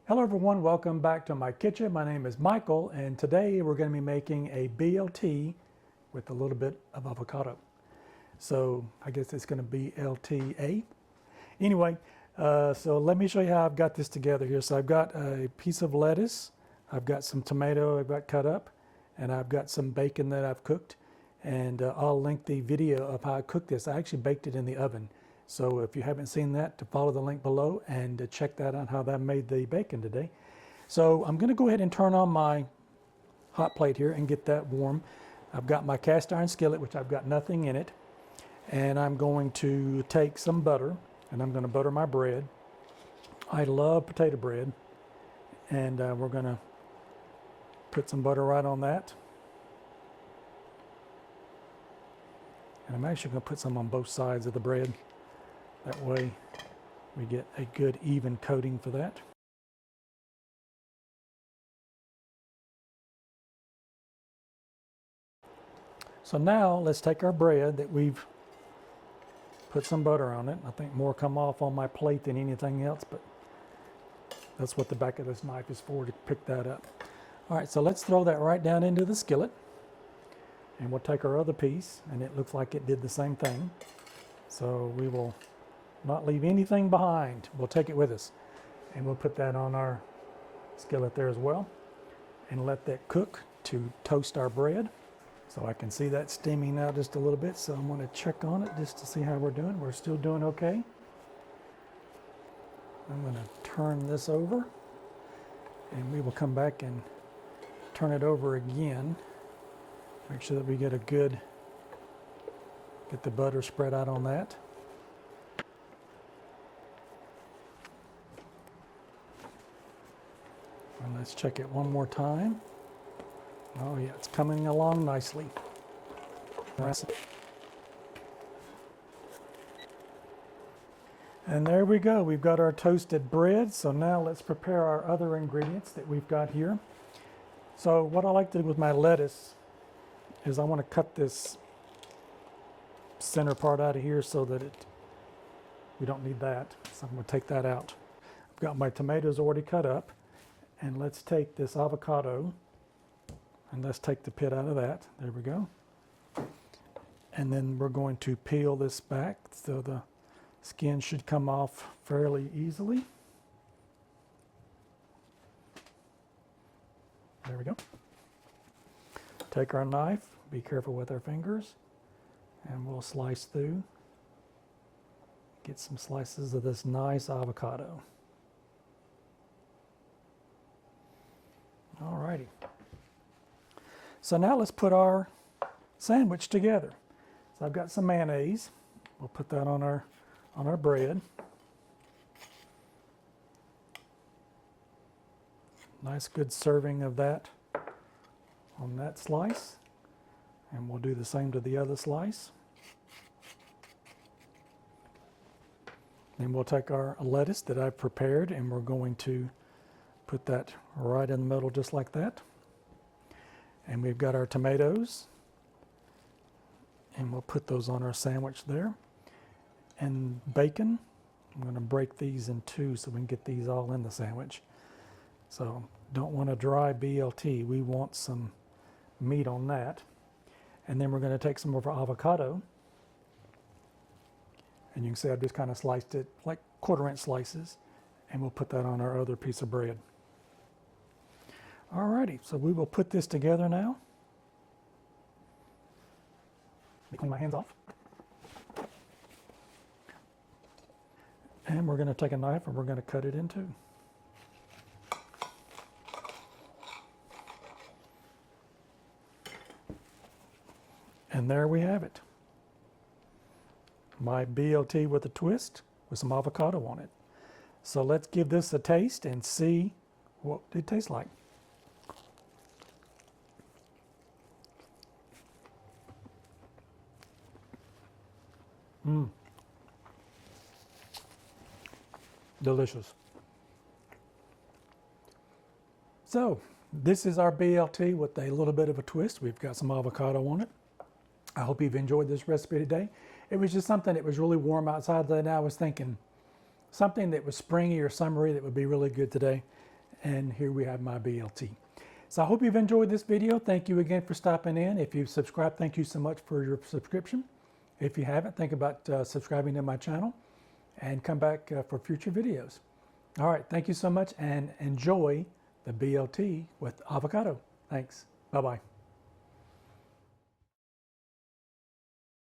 Hello everyone, welcome back to my kitchen. My name is Michael and today we're going to be making a BLT with a little bit of avocado. So I guess it's going to be LTA. Anyway, so let me show you how I've got this together here. So I've got a piece of lettuce, I've got some tomato I've got cut up, and I've got some bacon that I've cooked. And I'll link the video of how I cooked this. I actually baked it in the oven. So if you haven't seen that, to follow the link below and check that out, how that made the bacon today. So I'm going to go ahead and turn on my hot plate here and get that warm. I've got my cast iron skillet, which I've got nothing in it. And I'm going to take some butter and I'm going to butter my bread. I love potato bread. And we're going to put some butter right on that. And I'm actually going to put some on both sides of the bread. That way we get a good even coating for that. So now let's take our bread that we've put some butter on it. I think more come off on my plate than anything else, but that's what the back of this knife is for, to pick that up. All right, so let's throw that right down into the skillet. And we'll take our other piece, and it looks like it did the same thing. So we will not leave anything behind. We'll take it with us. And we'll put that on our skillet there as well. And let that cook to toast our bread. So I can see that steaming now just a little bit. So I'm going to check on it just to see how we're doing. We're still doing okay. I'm going to turn this over. And we will come back and turn it over again. Make sure that we get get the butter spread out on that. And let's check it one more time. Oh yeah, it's coming along nicely. And there we go. We've got our toasted bread. So now let's prepare our other ingredients that we've got here. So what I like to do with my lettuce is I want to cut this center part out of here so that we don't need that. So I'm going to take that out. I've got my tomatoes already cut up. And let's take this avocado and let's take the pit out of that. There we go. And then we're going to peel this back so the skin should come off fairly easily. There we go. Take our knife, be careful with our fingers, and we'll slice through. Get some slices of this nice avocado. Alrighty. So now let's put our sandwich together. So I've got some mayonnaise. We'll put that on our bread. Nice good serving of that on that slice. And we'll do the same to the other slice. Then we'll take our lettuce that I've prepared and we're going to put that right in the middle just like that. And we've got our tomatoes. And we'll put those on our sandwich there. And bacon, I'm going to break these in two so we can get these all in the sandwich. So don't want a dry BLT. We want some meat on that. And then we're going to take some of our avocado. And you can see I've just kind of sliced it like 1/4-inch slices. And we'll put that on our other piece of bread. Alrighty, so we will put this together now. Let me clean my hands off. And we're going to take a knife and we're going to cut it in two. And there we have it. My BLT with a twist with some avocado on it. So let's give this a taste and see what it tastes like. Delicious. So this is our BLT with a little bit of a twist. We've got some avocado on it. I hope you've enjoyed this recipe today. It was just something that was really warm outside today, and I was thinking something that was springy or summery that would be really good today. and here we have my BLT. So I hope you've enjoyed this video. Thank you again for stopping in. If you've subscribed, thank you so much for your subscription. If you haven't, think about subscribing to my channel and come back for future videos. All right, thank you so much and enjoy the BLT with avocado. Thanks. Bye-bye.